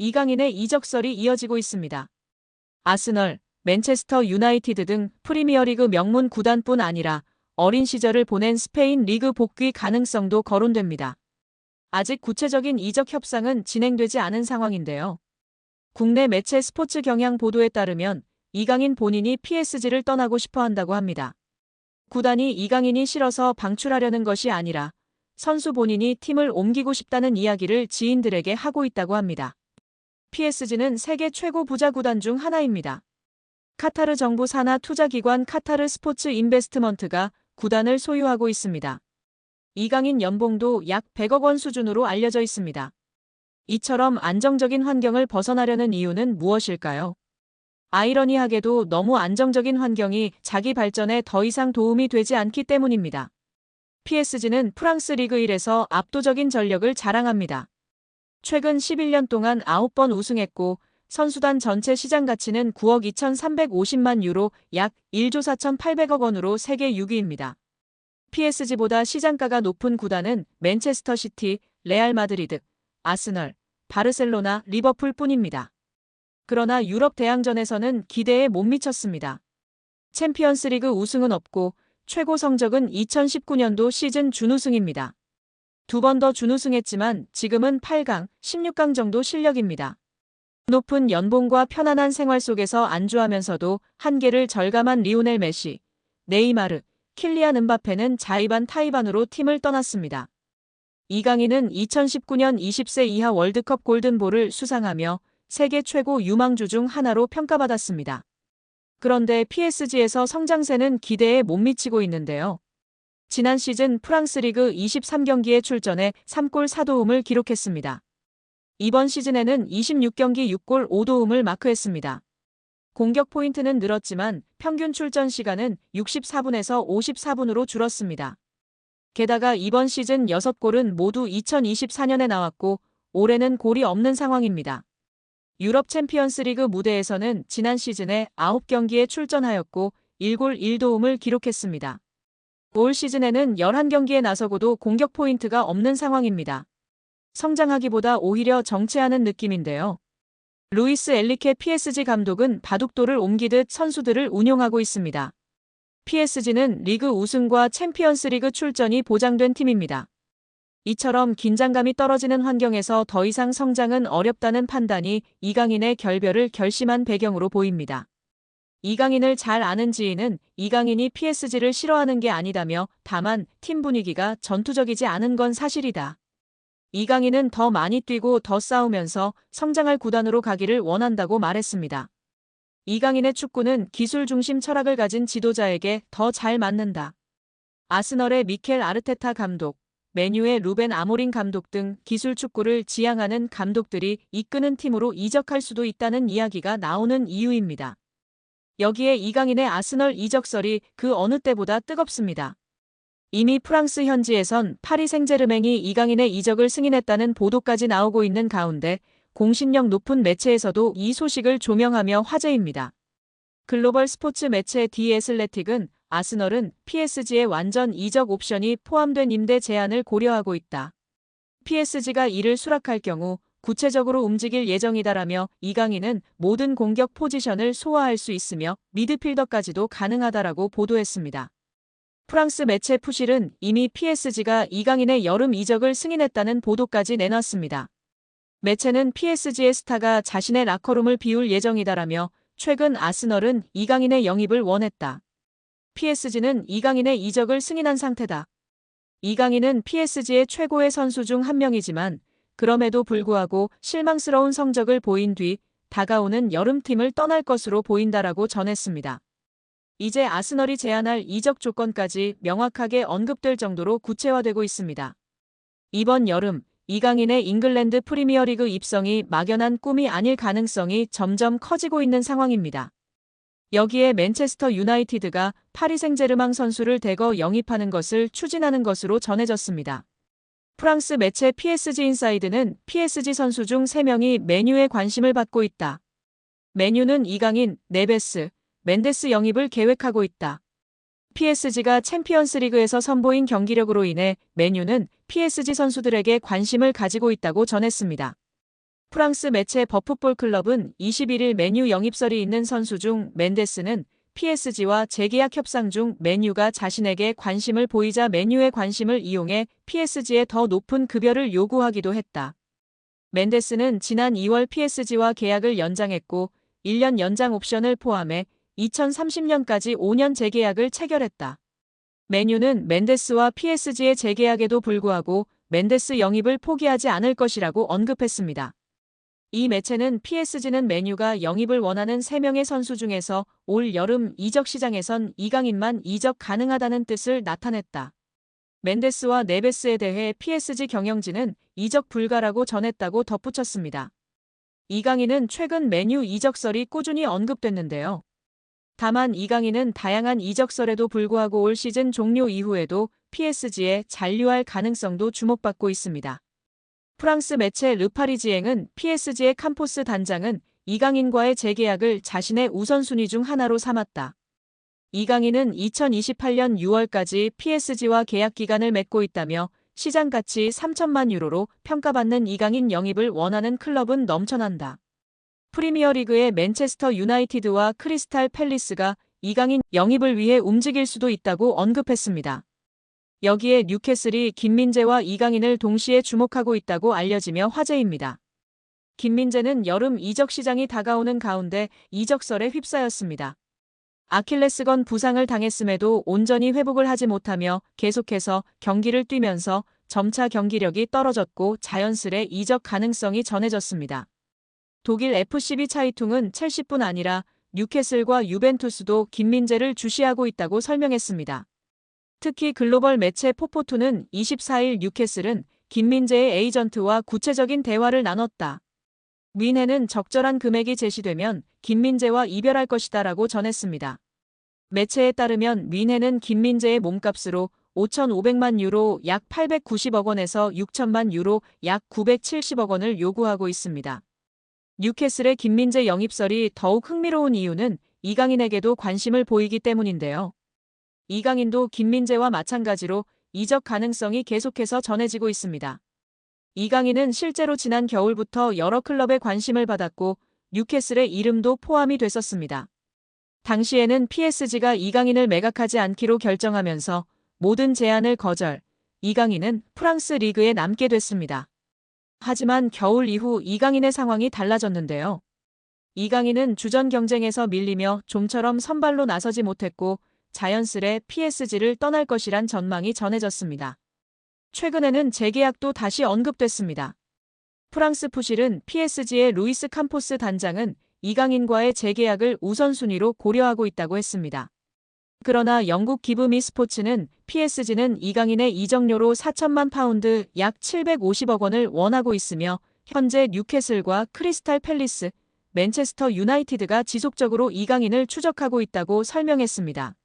이강인의 이적설이 이어지고 있습니다. 아스널, 맨체스터 유나이티드 등 프리미어리그 명문 구단뿐 아니라 어린 시절을 보낸 스페인 리그 복귀 가능성도 거론됩니다. 아직 구체적인 이적 협상은 진행되지 않은 상황인데요. 국내 매체 스포츠 경향 보도에 따르면 이강인 본인이 PSG를 떠나고 싶어 한다고 합니다. 구단이 이강인이 싫어서 방출하려는 것이 아니라 선수 본인이 팀을 옮기고 싶다는 이야기를 지인들에게 하고 있다고 합니다. PSG는 세계 최고 부자 구단 중 하나입니다. 카타르 정부 산하 투자기관 카타르 스포츠 인베스트먼트가 구단을 소유하고 있습니다. 이강인 연봉도 약 100억 원 수준으로 알려져 있습니다. 이처럼 안정적인 환경을 벗어나려는 이유는 무엇일까요? 아이러니하게도 너무 안정적인 환경이 자기 발전에 더 이상 도움이 되지 않기 때문입니다. PSG는 프랑스 리그 1에서 압도적인 전력을 자랑합니다. 최근 11년 동안 9번 우승했고 선수단 전체 시장 가치는 9억 2,350만 유로 약 1조 4,800억 원으로 세계 6위입니다. PSG보다 시장가가 높은 구단은 맨체스터 시티, 레알 마드리드, 아스널, 바르셀로나, 리버풀 뿐입니다. 그러나 유럽 대항전에서는 기대에 못 미쳤습니다. 챔피언스리그 우승은 없고 최고 성적은 2019년도 시즌 준우승입니다. 두 번 더 준우승했지만 지금은 8강, 16강 정도 실력입니다. 높은 연봉과 편안한 생활 속에서 안주하면서도 한계를 절감한 리오넬 메시, 네이마르, 킬리안 음바페는 자의반 타의반으로 팀을 떠났습니다. 이강인은 2019년 20세 이하 월드컵 골든볼을 수상하며 세계 최고 유망주 중 하나로 평가받았습니다. 그런데 PSG에서 성장세는 기대에 못 미치고 있는데요. 지난 시즌 프랑스 리그 23경기에 출전해 3골 4도움을 기록했습니다. 이번 시즌에는 26경기 6골 5도움을 마크했습니다. 공격 포인트는 늘었지만 평균 출전 시간은 64분에서 54분으로 줄었습니다. 게다가 이번 시즌 6골은 모두 2024년에 나왔고 올해는 골이 없는 상황입니다. 유럽 챔피언스리그 무대에서는 지난 시즌에 9경기에 출전하였고 1골 1도움을 기록했습니다. 올 시즌에는 11경기에 나서고도 공격 포인트가 없는 상황입니다. 성장하기보다 오히려 정체하는 느낌인데요. 루이스 엘리케 PSG 감독은 바둑돌을 옮기듯 선수들을 운용하고 있습니다. PSG는 리그 우승과 챔피언스리그 출전이 보장된 팀입니다. 이처럼 긴장감이 떨어지는 환경에서 더 이상 성장은 어렵다는 판단이 이강인의 결별을 결심한 배경으로 보입니다. 이강인을 잘 아는 지인은 이강인이 PSG를 싫어하는 게 아니다며 다만 팀 분위기가 전투적이지 않은 건 사실이다. 이강인은 더 많이 뛰고 더 싸우면서 성장할 구단으로 가기를 원한다고 말했습니다. 이강인의 축구는 기술 중심 철학을 가진 지도자에게 더 잘 맞는다. 아스널의 미켈 아르테타 감독, 맨유의 루벤 아모린 감독 등 기술 축구를 지향하는 감독들이 이끄는 팀으로 이적할 수도 있다는 이야기가 나오는 이유입니다. 여기에 이강인의 아스널 이적설이 그 어느 때보다 뜨겁습니다. 이미 프랑스 현지에선 파리 생제르맹이 이강인의 이적을 승인했다는 보도까지 나오고 있는 가운데 공신력 높은 매체에서도 이 소식을 조명하며 화제입니다. 글로벌 스포츠 매체 디 애슬레틱은 아스널은 PSG의 완전 이적 옵션이 포함된 임대 제한을 고려하고 있다. PSG가 이를 수락할 경우 구체적으로 움직일 예정이다라며 이강인은 모든 공격 포지션을 소화할 수 있으며 미드필더까지도 가능하다라고 보도했습니다. 프랑스 매체 푸실은 이미 PSG가 이강인의 여름 이적을 승인했다는 보도까지 내놨습니다. 매체는 PSG의 스타가 자신의 라커룸을 비울 예정이다라며 최근 아스널은 이강인의 영입을 원했다. PSG는 이강인의 이적을 승인한 상태다. 이강인은 PSG의 최고의 선수 중 한 명이지만 그럼에도 불구하고 실망스러운 성적을 보인 뒤 다가오는 여름팀을 떠날 것으로 보인다라고 전했습니다. 이제 아스널이 제안할 이적 조건까지 명확하게 언급될 정도로 구체화되고 있습니다. 이번 여름 이강인의 잉글랜드 프리미어리그 입성이 막연한 꿈이 아닐 가능성이 점점 커지고 있는 상황입니다. 여기에 맨체스터 유나이티드가 파리 생제르맹 선수를 대거 영입하는 것을 추진하는 것으로 전해졌습니다. 프랑스 매체 PSG 인사이드는 PSG 선수 중 3명이 맨유에 관심을 받고 있다. 맨유는 이강인, 네베스, 멘데스 영입을 계획하고 있다. PSG가 챔피언스리그에서 선보인 경기력으로 인해 맨유는 PSG 선수들에게 관심을 가지고 있다고 전했습니다. 프랑스 매체 버풋볼 클럽은 21일 메뉴 영입설이 있는 선수 중 멘데스는 PSG와 재계약 협상 중 맨유가 자신에게 관심을 보이자 맨유의 관심을 이용해 PSG에 더 높은 급여를 요구하기도 했다. 멘데스는 지난 2월 PSG와 계약을 연장했고 1년 연장 옵션을 포함해 2030년까지 5년 재계약을 체결했다. 맨유는 멘데스와 PSG의 재계약에도 불구하고 멘데스 영입을 포기하지 않을 것이라고 언급했습니다. 이 매체는 PSG는 맨유가 영입을 원하는 3명의 선수 중에서 올 여름 이적 시장에선 이강인만 이적 가능하다는 뜻을 나타냈다. 멘데스와 네베스에 대해 PSG 경영진은 이적 불가라고 전했다고 덧붙였습니다. 이강인은 최근 맨유 이적설이 꾸준히 언급됐는데요. 다만 이강인은 다양한 이적설에도 불구하고 올 시즌 종료 이후에도 PSG에 잔류할 가능성도 주목받고 있습니다. 프랑스 매체 르파리지앵은 PSG의 캄포스 단장은 이강인과의 재계약을 자신의 우선순위 중 하나로 삼았다. 이강인은 2028년 6월까지 PSG와 계약 기간을 맺고 있다며 시장 가치 3천만 유로로 평가받는 이강인 영입을 원하는 클럽은 넘쳐난다. 프리미어리그의 맨체스터 유나이티드와 크리스탈 팰리스가 이강인 영입을 위해 움직일 수도 있다고 언급했습니다. 여기에 뉴캐슬이 김민재와 이강인을 동시에 주목하고 있다고 알려지며 화제입니다. 김민재는 여름 이적 시장이 다가오는 가운데 이적설에 휩싸였습니다. 아킬레스건 부상을 당했음에도 온전히 회복을 하지 못하며 계속해서 경기를 뛰면서 점차 경기력이 떨어졌고 자연스레 이적 가능성이 전해졌습니다. 독일 FCB 차이퉁은 첼시뿐 아니라 뉴캐슬과 유벤투스도 김민재를 주시하고 있다고 설명했습니다. 특히 글로벌 매체 포포투는 24일 뉴캐슬은 김민재의 에이전트와 구체적인 대화를 나눴다. 윈헨은 적절한 금액이 제시되면 김민재와 이별할 것이다라고 전했습니다. 매체에 따르면 윈헨은 김민재의 몸값으로 5,500만 유로 약 890억 원에서 6천만 유로 약 970억 원을 요구하고 있습니다. 뉴캐슬의 김민재 영입설이 더욱 흥미로운 이유는 이강인에게도 관심을 보이기 때문인데요. 이강인도 김민재와 마찬가지로 이적 가능성이 계속해서 전해지고 있습니다. 이강인은 실제로 지난 겨울부터 여러 클럽의 관심을 받았고 뉴캐슬의 이름도 포함이 됐었습니다. 당시에는 PSG가 이강인을 매각하지 않기로 결정하면서 모든 제안을 거절, 이강인은 프랑스 리그에 남게 됐습니다. 하지만 겨울 이후 이강인의 상황이 달라졌는데요. 이강인은 주전 경쟁에서 밀리며 좀처럼 선발로 나서지 못했고 자연스레 PSG를 떠날 것이란 전망이 전해졌습니다. 최근에는 재계약도 다시 언급됐습니다. 프랑스 푸실은 PSG의 루이스 캄포스 단장은 이강인과의 재계약을 우선순위로 고려하고 있다고 했습니다. 그러나 영국 기브미 스포츠는 PSG는 이강인의 이적료로 4천만 파운드 약 750억 원을 원하고 있으며 현재 뉴캐슬과 크리스탈 팰리스, 맨체스터 유나이티드가 지속적으로 이강인을 추적하고 있다고 설명했습니다.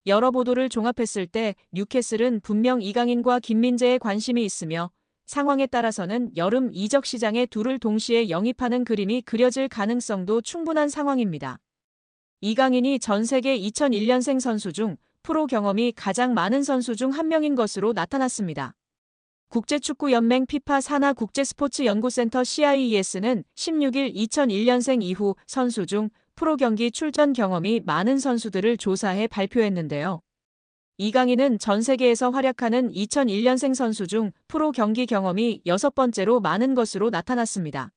여러 보도를 종합했을 때 뉴캐슬은 분명 이강인과 김민재에 관심이 있으며 상황에 따라서는 여름 이적 시장에 둘을 동시에 영입하는 그림이 그려질 가능성도 충분한 상황입니다. 이강인이 전 세계 2001년생 선수 중 프로 경험이 가장 많은 선수 중 한 명인 것으로 나타났습니다. 국제축구연맹 피파 산하 국제스포츠연구센터 CIES는 16일 2001년생 이후 선수 중 프로 경기 출전 경험이 많은 선수들을 조사해 발표했는데요. 이강인은 전 세계에서 활약하는 2001년생 선수 중 프로 경기 경험이 6번째로 많은 것으로 나타났습니다.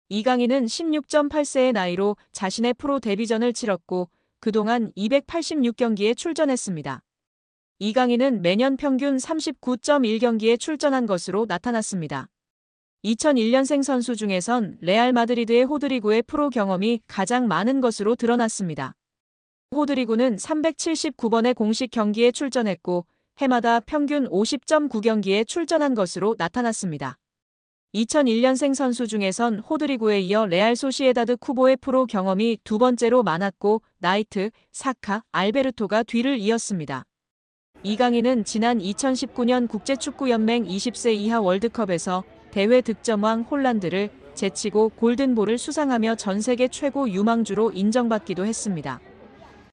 이강인은 16.8세의 나이로 자신의 프로 데뷔전을 치렀고 그동안 286경기에 출전했습니다. 이강인은 매년 평균 39.1경기에 출전한 것으로 나타났습니다. 2001년생 선수 중에선 레알 마드리드의 호드리구의 프로 경험이 가장 많은 것으로 드러났습니다. 호드리구는 379번의 공식 경기에 출전했고 해마다 평균 50.9경기에 출전한 것으로 나타났습니다. 2001년생 선수 중에선 호드리구에 이어 레알 소시에다드 쿠보의 프로 경험이 두 번째로 많았고 나이트, 사카, 알베르토가 뒤를 이었습니다. 이강인은 지난 2019년 국제축구연맹 20세 이하 월드컵에서 대회 득점왕 홀란드를 제치고 골든볼을 수상하며 전 세계 최고 유망주로 인정받기도 했습니다.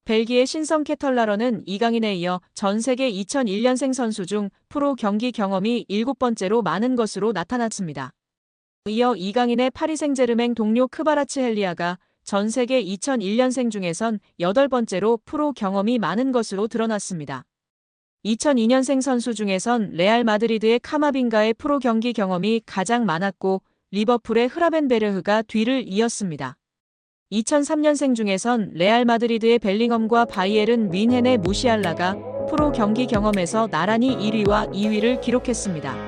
벨기에 신성 케털라러는 이강인에 이어 전 세계 2001년생 선수 중 프로 경기 경험이 7번째로 많은 것으로 나타났습니다. 이어 이강인의 파리 생제르맹 동료 크바라츠헬리아가 전 세계 2001년생 중에선 8번째로 프로 경험이 많은 것으로 드러났습니다. 2002년생 선수 중에선 레알 마드리드의 카마빙가의 프로 경기 경험이 가장 많았고 리버풀의 흐라벤베르흐가 뒤를 이었습니다. 2003년생 중에선 레알 마드리드의 벨링엄과 바이에른 뮌헨의 무시알라가 프로 경기 경험에서 나란히 1위와 2위를 기록했습니다.